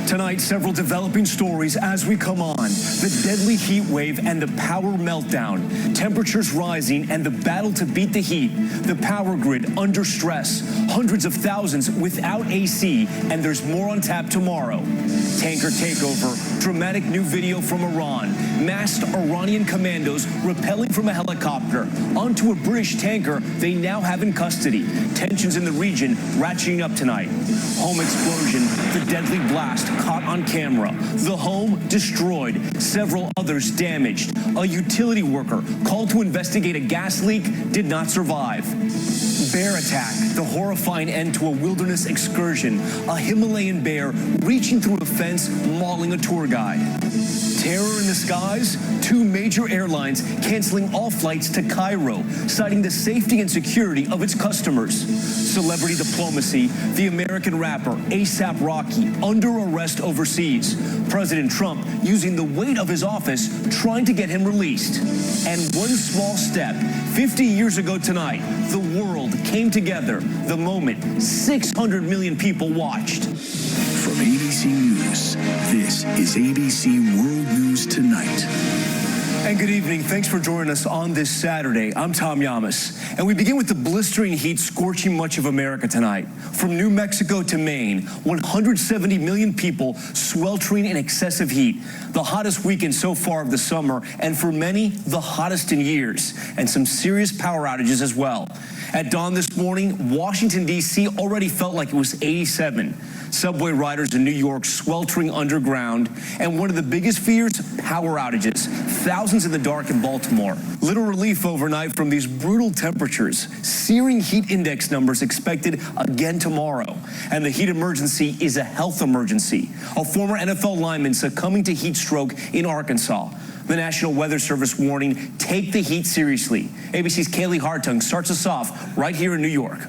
Tonight, several developing stories as we come on. The deadly heat wave and the power meltdown. Temperatures rising and the battle to beat the heat. The power grid under stress. Hundreds of thousands without AC, and there's more on tap tomorrow. Tanker takeover. Dramatic new video from Iran. Masked Iranian commandos rappelling from a helicopter onto a British tanker they now have in custody. Tensions in the region ratcheting up tonight. Home explosion. The deadly blast caught on camera. The home destroyed. Several others damaged. A utility worker called to investigate a gas leak did not survive. Bear attack, the horrifying end to a wilderness excursion. A Himalayan bear reaching through a fence, mauling a tour guide. Terror in the skies, 2 major airlines canceling all flights to Cairo, citing the safety and security of its customers. Celebrity diplomacy, the American rapper A$AP Rocky under arrest overseas. President Trump using the weight of his office trying to get him released. And one small step, 50 years ago tonight, the world came together. The moment 600 million people watched. From ABC News, this is ABC World News Tonight. And good evening. Thanks for joining us on this Saturday. I'm Tom Llamas. And we begin with the blistering heat scorching much of America tonight. From New Mexico to Maine, 170 million people sweltering in excessive heat. The hottest weekend so far of the summer, and for many, the hottest in years. And some serious power outages as well. At dawn this morning, Washington, D.C. already felt like it was 87. Subway riders in New York sweltering underground. And one of the biggest fears, power outages. Thousands in the dark in Baltimore. Little relief overnight from these brutal temperatures. Searing heat index numbers expected again tomorrow. And the heat emergency is a health emergency. A former NFL lineman succumbing to heat stroke in Arkansas. The National Weather Service warning, take the heat seriously. ABC's Kaylee Hartung starts us off right here in New York.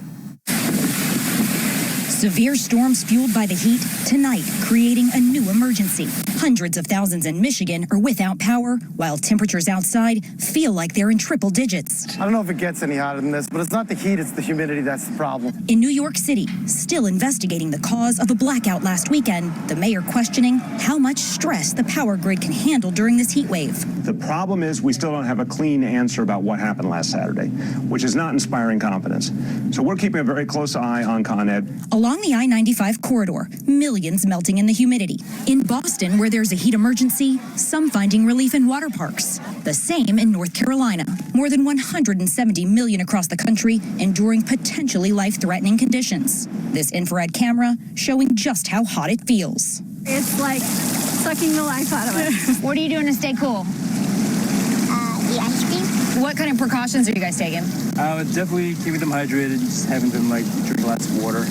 Severe storms fueled by the heat tonight, creating a new emergency. Hundreds of thousands in Michigan are without power, while temperatures outside feel like they're in triple digits. I don't know if it gets any hotter than this, but it's not the heat, it's the humidity that's the problem. In New York City, still investigating the cause of a blackout last weekend, the mayor questioning how much stress the power grid can handle during this heat wave. The problem is we still don't have a clean answer about what happened last Saturday, which is not inspiring confidence. So we're keeping a very close eye on Con Ed. Along the I-95 corridor, millions melting in the humidity. In Boston, where there's a heat emergency, some finding relief in water parks. The same in North Carolina. More than 170 million across the country enduring potentially life-threatening conditions. This infrared camera showing just how hot it feels. It's like sucking the life out of it. What are you doing to stay cool? The ice cream. What kind of precautions are you guys taking? Definitely keeping them hydrated, just having them drink lots of water.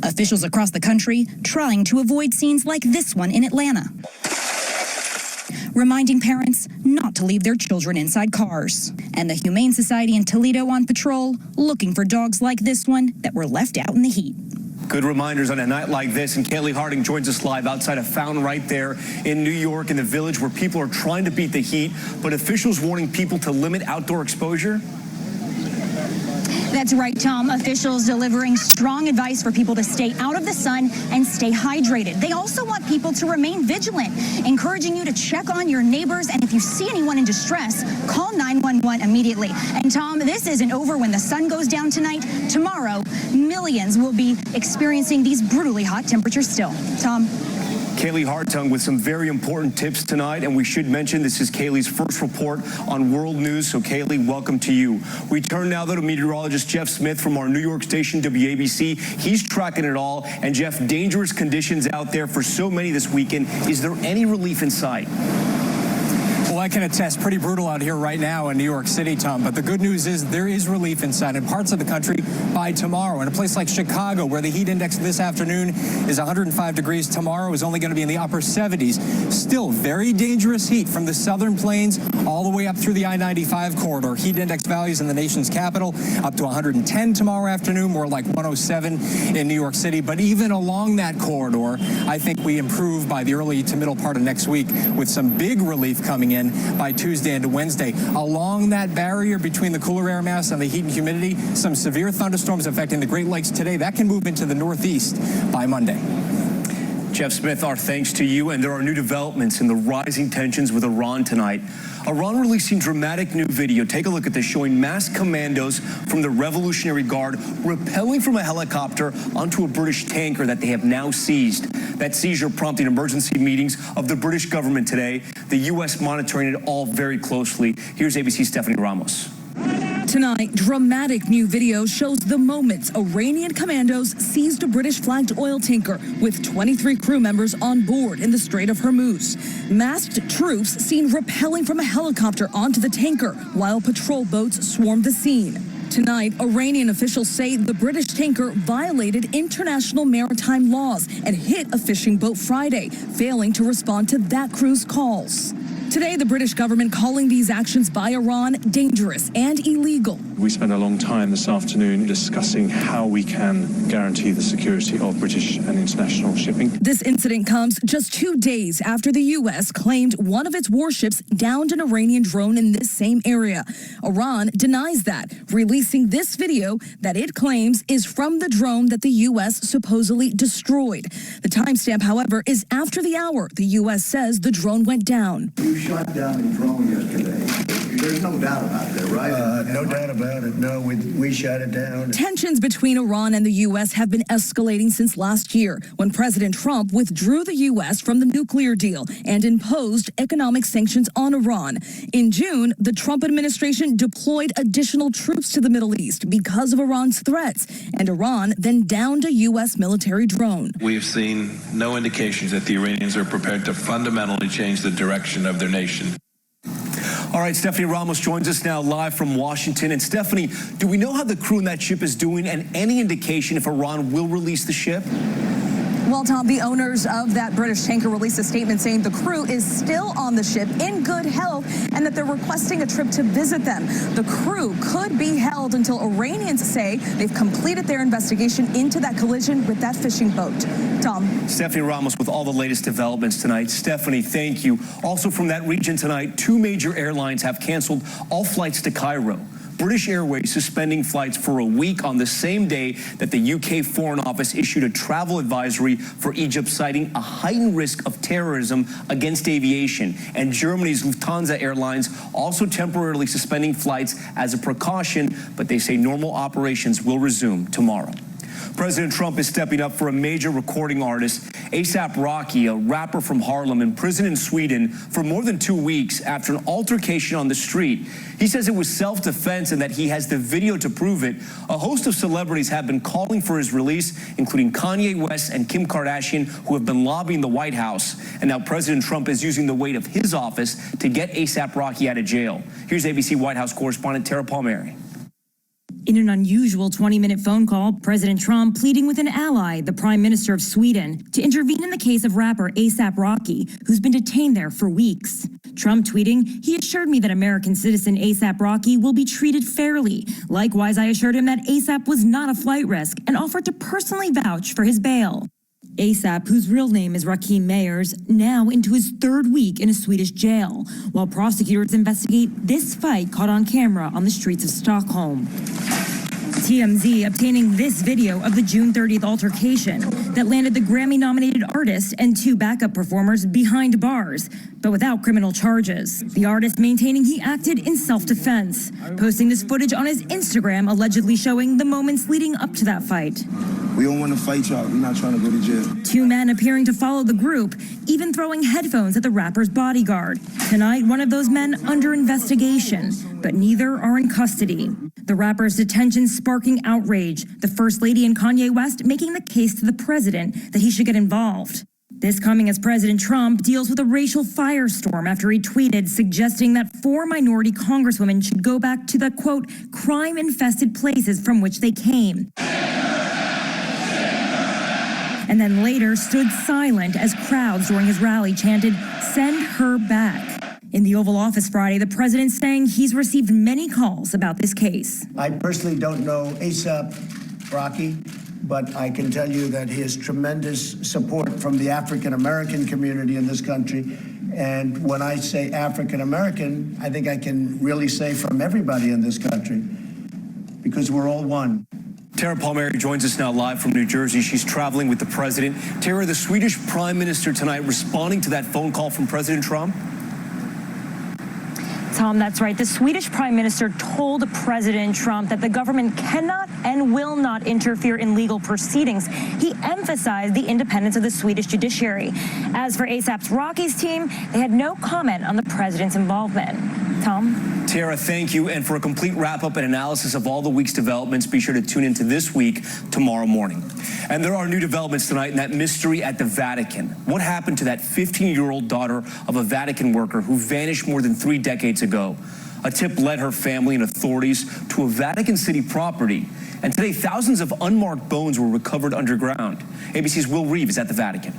Officials across the country trying to avoid scenes like this one in Atlanta. Reminding parents not to leave their children inside cars. And the Humane Society in Toledo on patrol, looking for dogs like this one that were left out in the heat. Good reminders on a night like this, and Kaylee Hartung joins us live outside a fountain right there in New York in the Village where people are trying to beat the heat, but officials warning people to limit outdoor exposure. That's right, Tom. Officials delivering strong advice for people to stay out of the sun and stay hydrated. They also want people to remain vigilant, encouraging you to check on your neighbors, and if you see anyone in distress, call 911 immediately. And Tom, this isn't over when the sun goes down tonight. Tomorrow, millions will be experiencing these brutally hot temperatures still. Tom? Kaylee Hartung with some very important tips tonight, and we should mention this is Kaylee's first report on World News, so Kaylee, welcome to you. We turn now, though, to meteorologist Jeff Smith from our New York station, WABC. He's tracking it all, and Jeff, dangerous conditions out there for so many this weekend. Is there any relief in sight? Well, I can attest, pretty brutal out here right now in New York City, Tom. But the good news is there is relief in sight in parts of the country by tomorrow. In a place like Chicago, where the heat index this afternoon is 105 degrees, tomorrow is only going to be in the upper 70s. Still very dangerous heat from the southern plains all the way up through the I-95 corridor. Heat index values in the nation's capital up to 110 tomorrow afternoon, more like 107 in New York City. But even along that corridor, I think we improve by the early to middle part of next week with some big relief coming in by Tuesday into Wednesday. Along that barrier between the cooler air mass and the heat and humidity, some severe thunderstorms affecting the Great Lakes today. That can move into the northeast by Monday. Jeff Smith, our thanks to you. And there are new developments in the rising tensions with Iran tonight. Iran releasing dramatic new video. Take a look at this, showing masked commandos from the Revolutionary Guard rappelling from a helicopter onto a British tanker that they have now seized. That seizure prompting emergency meetings of the British government today. The U.S. monitoring it all very closely. Here's ABC's Stephanie Ramos. Tonight, dramatic new video shows the moments Iranian commandos seized a British-flagged oil tanker with 23 crew members on board in the Strait of Hormuz. Masked troops seen rappelling from a helicopter onto the tanker while patrol boats swarmed the scene. Tonight, Iranian officials say the British tanker violated international maritime laws and hit a fishing boat Friday, failing to respond to that crew's calls. Today, the British government calling these actions by Iran dangerous and illegal. We spent a long time this afternoon discussing how we can guarantee the security of British and international shipping. This incident comes just 2 days after the U.S. claimed one of its warships downed an Iranian drone in this same area. Iran denies that, releasing this video that it claims is from the drone that the U.S. supposedly destroyed. The timestamp, however, is after the hour the U.S. says the drone went down. You shot down a drone yesterday. There's no doubt about that, right? No doubt about it. No, we shot it down. Tensions between Iran and the U.S. have been escalating since last year, when President Trump withdrew the U.S. from the nuclear deal and imposed economic sanctions on Iran. In June, the Trump administration deployed additional troops to the Middle East because of Iran's threats, and Iran then downed a U.S. military drone. We've seen no indications that the Iranians are prepared to fundamentally change the direction of their nation. All right, Stephanie Ramos joins us now live from Washington. And Stephanie, do we know how the crew in that ship is doing and any indication if Iran will release the ship? Well, Tom, the owners of that British tanker released a statement saying the crew is still on the ship in good health and that they're requesting a trip to visit them. The crew could be held until Iranians say they've completed their investigation into that collision with that fishing boat. Tom. Stephanie Ramos with all the latest developments tonight. Stephanie, thank you. Also from that region tonight, 2 major airlines have canceled all flights to Cairo. British Airways suspending flights for a week on the same day that the UK Foreign Office issued a travel advisory for Egypt, citing a heightened risk of terrorism against aviation. And Germany's Lufthansa Airlines also temporarily suspending flights as a precaution, but they say normal operations will resume tomorrow. President Trump is stepping up for a major recording artist, A$AP Rocky, a rapper from Harlem, imprisoned in Sweden for more than 2 weeks after an altercation on the street. He says it was self-defense and that he has the video to prove it. A host of celebrities have been calling for his release, including Kanye West and Kim Kardashian, who have been lobbying the White House. And now President Trump is using the weight of his office to get A$AP Rocky out of jail. Here's ABC White House correspondent Tara Palmieri. In an unusual 20-minute phone call, President Trump pleading with an ally, the Prime Minister of Sweden, to intervene in the case of rapper A$AP Rocky, who's been detained there for weeks. Trump tweeting, "He assured me that American citizen A$AP Rocky will be treated fairly. Likewise, I assured him that A$AP was not a flight risk and offered to personally vouch for his bail." A$AP, whose real name is Rakim Meyers, now into his 3rd week in a Swedish jail, while prosecutors investigate this fight caught on camera on the streets of Stockholm. TMZ obtaining this video of the June 30th altercation that landed the Grammy-nominated artist and 2 backup performers behind bars, but without criminal charges. The artist maintaining he acted in self-defense, posting this footage on his Instagram, allegedly showing the moments leading up to that fight. We don't want to fight y'all. We're not trying to go to jail. 2 men appearing to follow the group, even throwing headphones at the rapper's bodyguard. Tonight, one of those men under investigation, but neither are in custody. The rapper's detention sparking outrage, the First Lady and Kanye West making the case to the president that he should get involved. This coming as President Trump deals with a racial firestorm after he tweeted suggesting that 4 minority congresswomen should go back to the, quote, crime-infested places from which they came. And then later stood silent as crowds during his rally chanted, "Send her back." In the Oval Office Friday, the president saying he's received many calls about this case. I personally don't know A$AP Rocky, but I can tell you that he has tremendous support from the African-American community in this country. And when I say African-American, I think I can really say from everybody in this country, because we're all one. Tara Palmieri joins us now live from New Jersey. She's traveling with the president. Tara, the Swedish Prime Minister tonight responding to that phone call from President Trump? Tom, that's right. The Swedish Prime Minister told President Trump that the government cannot and will not interfere in legal proceedings. He emphasized the independence of the Swedish judiciary. As for ASAP Rocky's team, they had no comment on the president's involvement. Tom? Tara, thank you. And for a complete wrap-up and analysis of all the week's developments, be sure to tune into This Week tomorrow morning. And there are new developments tonight in that mystery at the Vatican. What happened to that 15-year-old daughter of a Vatican worker who vanished more than 3 decades ago? A tip led her family and authorities to a Vatican City property. And today, thousands of unmarked bones were recovered underground. ABC's Will Reeve is at the Vatican.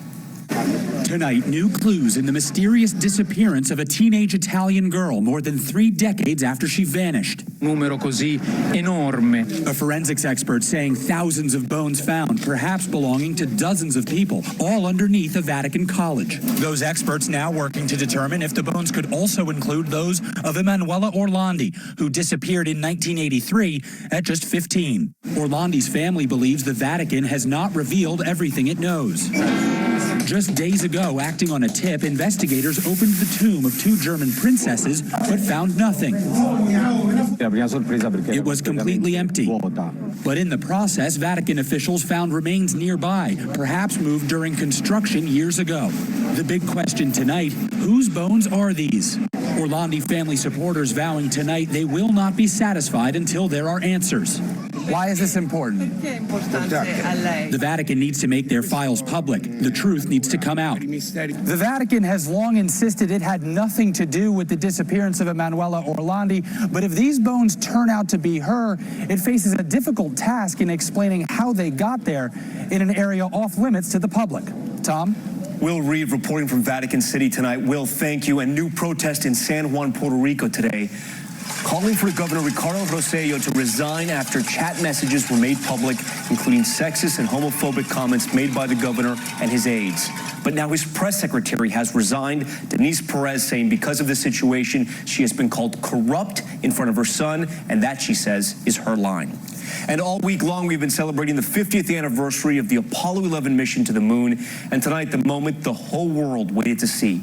Tonight, new clues in the mysterious disappearance of a teenage Italian girl more than 3 decades after she vanished. Numero così enorme. A forensics expert saying thousands of bones found, perhaps belonging to dozens of people, all underneath a Vatican college. Those experts now working to determine if the bones could also include those of Emanuela Orlandi, who disappeared in 1983 at just 15. Orlandi's family believes the Vatican has not revealed everything it knows. Just days ago, acting on a tip, investigators opened the tomb of 2 German princesses, but found nothing. It was completely empty. But in the process, Vatican officials found remains nearby, perhaps moved during construction years ago. The big question tonight, whose bones are these? Orlandi family supporters vowing tonight they will not be satisfied until there are answers. Why is this important? The Vatican needs to make their files public. The truth needs to come out. The Vatican has long insisted it had nothing to do with the disappearance of Emanuela Orlandi, but if these bones turn out to be her, it faces a difficult task in explaining how they got there in an area off limits to the public. Tom? Will Reeve reporting from Vatican City tonight. Will, thank you. And new protest in San Juan, Puerto Rico today, calling for Governor Ricardo Rosselló to resign after chat messages were made public, including sexist and homophobic comments made by the governor and his aides. But now his press secretary has resigned, Denise Perez, saying because of the situation, she has been called corrupt in front of her son, and that, she says, is her line. And all week long, we've been celebrating the 50th anniversary of the Apollo 11 mission to the moon, and tonight, the moment the whole world waited to see.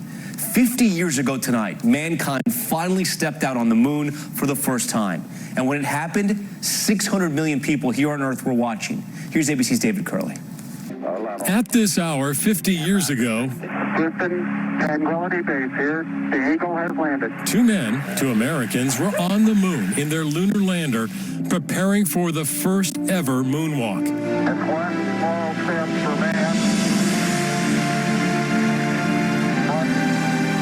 50 years ago tonight, mankind finally stepped out on the moon for the first time. And when it happened, 600 million people here on Earth were watching. Here's ABC's David Curley. At this hour, 50 years ago, Tranquility Base here. The Eagle has landed. 2 men, 2 Americans, were on the moon in their lunar lander, preparing for the first ever moonwalk. It's one small step for man, one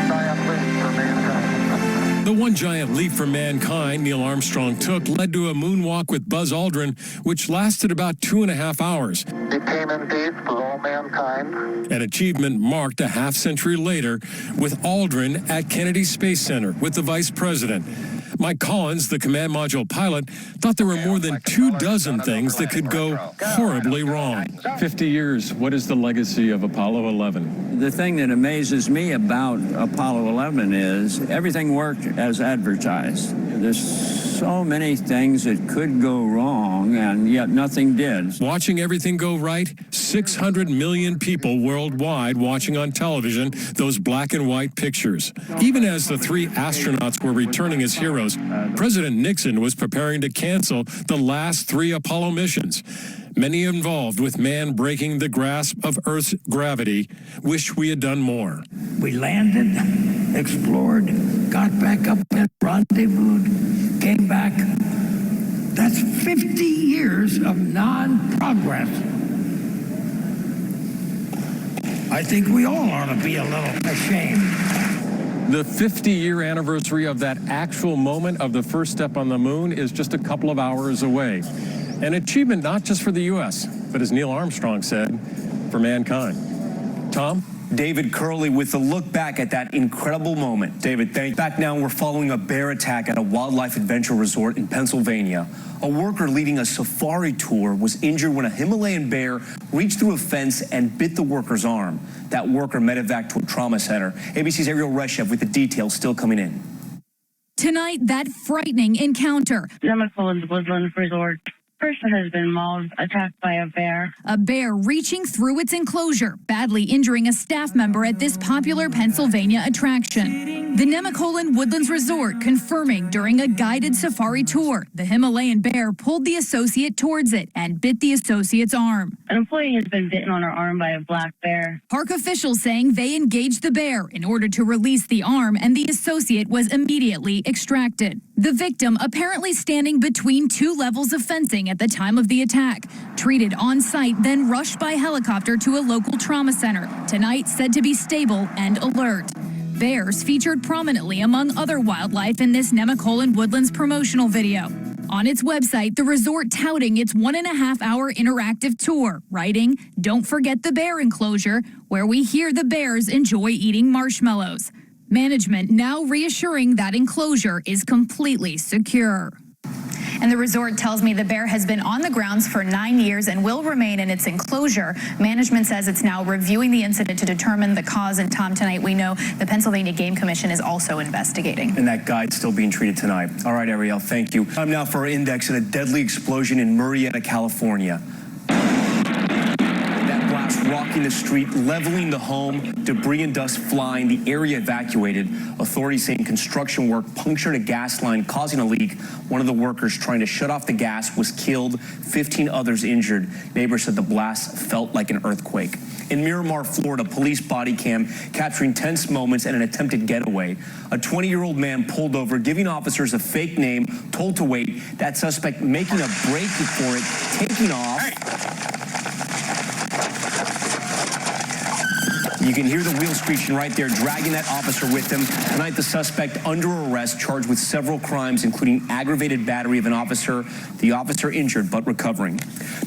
giant leap for mankind. The one giant leap for mankind Neil Armstrong took led to a moonwalk with Buzz Aldrin, which lasted about 2.5 hours. It came in peace for all mankind. An achievement marked a half-century later with Aldrin at Kennedy Space Center with the vice president. Mike Collins, the command module pilot, thought there were more than 24 things that could go horribly wrong. 50 years, what is the legacy of Apollo 11? The thing that amazes me about Apollo 11 is everything worked as advertised. There's so many things that could go wrong, and yet nothing did. Watching everything go right, 600 million people worldwide watching on television those black and white pictures. Even as the 3 astronauts were returning as heroes, President Nixon was preparing to cancel the last 3 Apollo missions. Many involved with man breaking the grasp of Earth's gravity wish we had done more. We landed, explored, got back up and rendezvoused, came back. That's 50 years of non-progress. I think we all ought to be a little ashamed. The 50-year anniversary of that actual moment of the first step on the moon is just a couple of hours away. An achievement not just for the U.S., but as Neil Armstrong said, for mankind. Tom? David Curley with a look back at that incredible moment. David, thank you. Back now, we're following a bear attack at a wildlife adventure resort in Pennsylvania. A worker leading a safari tour was injured when a Himalayan bear reached through a fence and bit the worker's arm. That worker medevac to a trauma center. ABC's Ariel Reshev with the details still coming in. Tonight, that frightening encounter. Nemacolin Woodland Resort. person has been mauled, attacked by a bear. A bear reaching through its enclosure, badly injuring a staff member at this popular Pennsylvania attraction. The Nemacolin Woodlands Resort confirming during a guided safari tour, the Himalayan bear pulled the associate towards it and bit the associate's arm. An employee has been bitten on her arm by a black bear. Park officials saying they engaged the bear in order to release the arm, and the associate was immediately extracted. The victim apparently standing between two levels of fencing at the time of the attack. Treated on site, then rushed by helicopter to a local trauma center. Tonight said to be stable and alert. Bears featured prominently among other wildlife in this Nemacolin Woodlands promotional video. On its website, the resort touting its 1.5-hour interactive tour, writing, "Don't forget the bear enclosure, where we hear the bears enjoy eating marshmallows." Management now reassuring that enclosure is completely secure. And the resort tells me the bear has been on the grounds for 9 years and will remain in its enclosure. Management says it's now reviewing the incident to determine the cause. And Tom, tonight we know the Pennsylvania Game Commission is also investigating. And that guy's still being treated tonight. All right, Ariel, thank you. Time now for our index in a deadly explosion in Murrieta, California. That blast rocking the street, leveling the home, debris and dust flying, the area evacuated. Authorities saying construction work punctured a gas line, causing a leak. One of the workers trying to shut off the gas was killed, 15 others injured. Neighbors said the blast felt like an earthquake. In Miramar, Florida, police body cam capturing tense moments and an attempted getaway. A 20-year-old man pulled over, giving officers a fake name, told to wait. That suspect making a break for it, taking off. You can hear the wheels screeching right there, dragging that officer with him. Tonight, the suspect under arrest, charged with several crimes, including aggravated battery of an officer. The officer injured but recovering.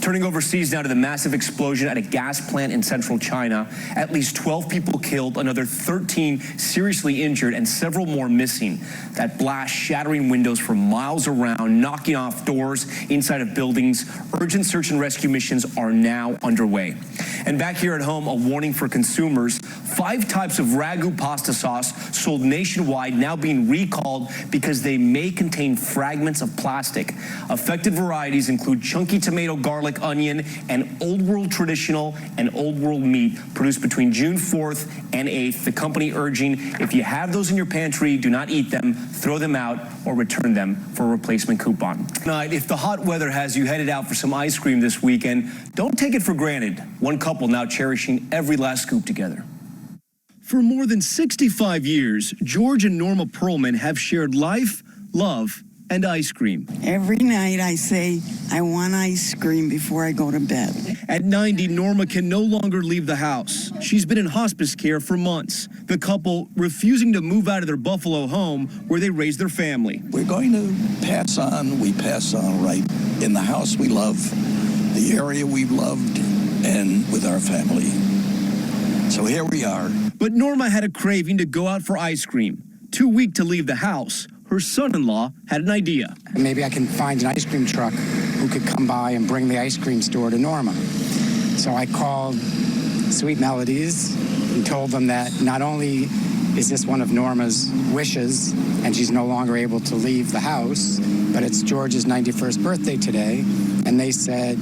Turning overseas now to the massive explosion at a gas plant in central China. At least 12 people killed, another 13 seriously injured, and several more missing. That blast shattering windows for miles around, knocking off doors inside of buildings. Urgent search and rescue missions are now underway. And back here at home, a warning for consumers. 5 types of Ragu pasta sauce sold nationwide now being recalled because they may contain fragments of plastic. Affected varieties include chunky tomato, garlic, onion, and Old World traditional and Old World meat produced between June 4th and 8th. The company urging if you have those in your pantry, do not eat them, throw them out, or return them for a replacement coupon. Tonight, if the hot weather has you headed out for some ice cream this weekend, don't take it for granted. One couple now cherishing every last scoop together. For more than 65 years, George and Norma Perlman have shared life, love, and ice cream. Every night I say, I want ice cream before I go to bed. At 90, Norma can no longer leave the house. She's been in hospice care for months. The couple refusing to move out of their Buffalo home where they raised their family. We're going to pass on. We pass on right in the house we love, the area we've loved, and with our family. So here we are. But Norma had a craving to go out for ice cream. Too weak to leave the house, her son-in-law had an idea. Maybe I can find an ice cream truck who could come by and bring the ice cream store to Norma. So I called Sweet Melodies and told them that not only is this one of Norma's wishes and she's no longer able to leave the house, but it's George's 91st birthday today, and they said,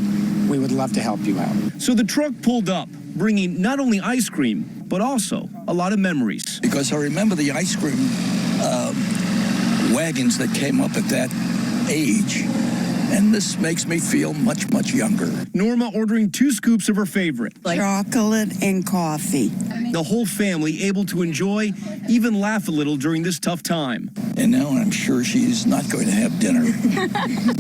we would love to help you out. So the truck pulled up, bringing not only ice cream, but also a lot of memories. Because I remember the ice cream wagons that came up at that age, and this makes me feel much, much younger. Norma ordering 2 scoops of her favorite. Chocolate and coffee. The whole family able to enjoy, even laugh a little during this tough time. And now I'm sure she's not going to have dinner.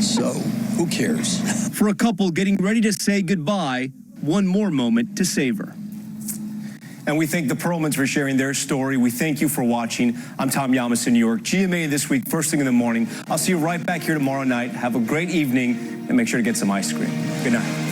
So, who cares? For a couple getting ready to say goodbye, one more moment to savor. And we thank the Perlmans for sharing their story. We thank you for watching. I'm Tom Yamas in New York. GMA this week, first thing in the morning. I'll see you right back here tomorrow night. Have a great evening, and make sure to get some ice cream. Good night.